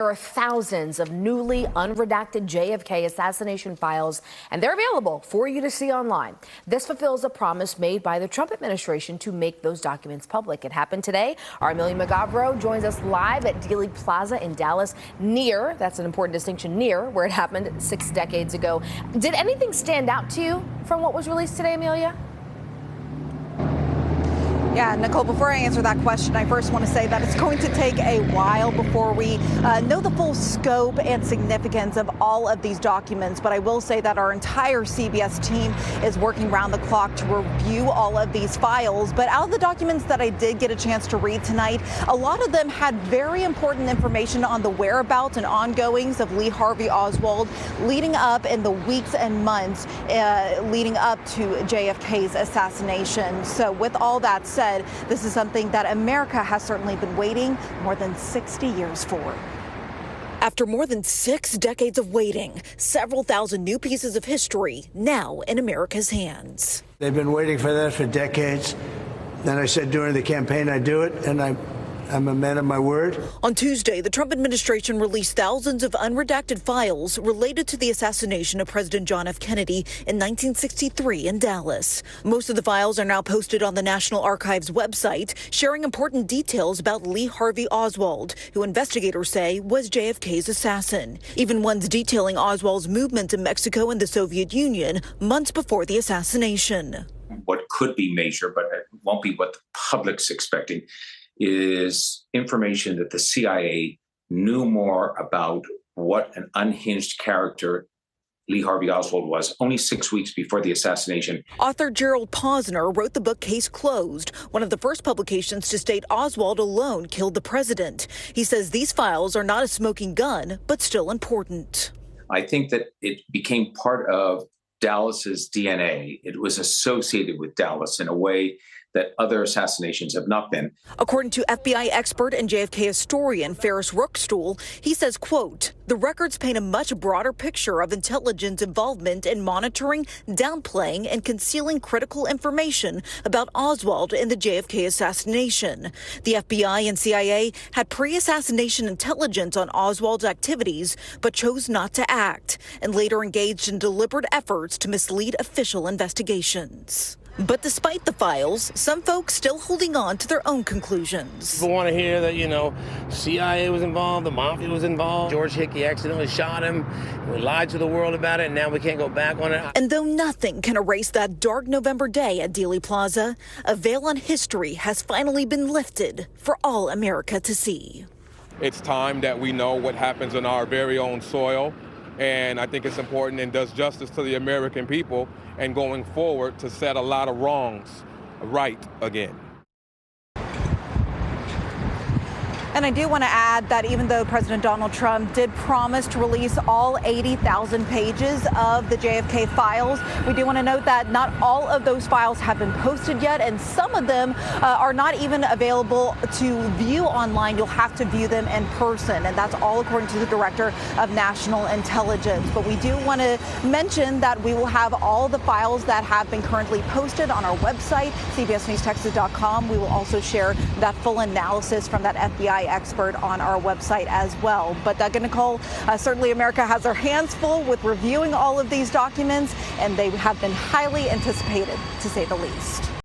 There are thousands of newly unredacted JFK assassination files, and they're available for you to see online. This fulfills a promise made by the Trump administration to make those documents public. It happened today. Our Amelia McGavro joins us live at Dealey Plaza in Dallas, near, that's an important distinction, near where it happened 6 decades ago. Did anything stand out to you from what was released today, Amelia? Yeah, Nicole, before I answer that question, I first want to say that it's going to take a while before we know the full scope and significance of all of these documents. But I will say that our entire CBS team is working around the clock to review all of these files. But out of the documents that I did get a chance to read tonight, a lot of them had very important information on the whereabouts and ongoings of Lee Harvey Oswald leading up in the weeks and months leading up to JFK's assassination. So with all that said, this is something that America has certainly been waiting more than 60 years for. After more than 6 decades of waiting, several thousand new pieces of history now in America's hands. They've been waiting for that for decades. Then I said during the campaign I'd do it, and I'm a man of my word. On Tuesday, the Trump administration released thousands of unredacted files related to the assassination of President John F. Kennedy in 1963 in Dallas. Most of the files are now posted on the National Archives website, sharing important details about Lee Harvey Oswald, who investigators say was JFK's assassin. Even ones detailing Oswald's movement to Mexico and the Soviet Union months before the assassination. What could be major, but it won't be what the public's expecting, is information that the CIA knew more about what an unhinged character Lee Harvey Oswald was only 6 weeks before the assassination. Author Gerald Posner wrote the book Case Closed, one of the first publications to state Oswald alone killed the president. He says these files are not a smoking gun, but still important. I think that it became part of Dallas's DNA. It was associated with Dallas in a way that other assassinations have not been. According to FBI expert and JFK historian Ferris Rookstool, he says, quote, the records paint a much broader picture of intelligence involvement in monitoring, downplaying, and concealing critical information about Oswald in the JFK assassination. The FBI and CIA had pre-assassination intelligence on Oswald's activities, but chose not to act, and later engaged in deliberate efforts to mislead official investigations. But despite the files, some folks still holding on to their own conclusions. People want to hear that, CIA was involved, the mafia was involved, George Hickey accidentally shot him, we lied to the world about it, and now we can't go back on it. And though nothing can erase that dark November day at Dealey Plaza, a veil on history has finally been lifted for all America to see. It's time that we know what happens on our very own soil. And I think it's important and does justice to the American people and going forward to set a lot of wrongs right again. And I do want to add that even though President Donald Trump did promise to release all 80,000 pages of the JFK files, we do want to note that not all of those files have been posted yet, and some of them are not even available to view online. You'll have to view them in person, and that's all according to the Director of National Intelligence. But we do want to mention that we will have all the files that have been currently posted on our website, cbsnewstexas.com. We will also share that full analysis from that FBI expert on our website as well. But Doug and Nicole, certainly America has their hands full with reviewing all of these documents, and they have been highly anticipated, to say the least.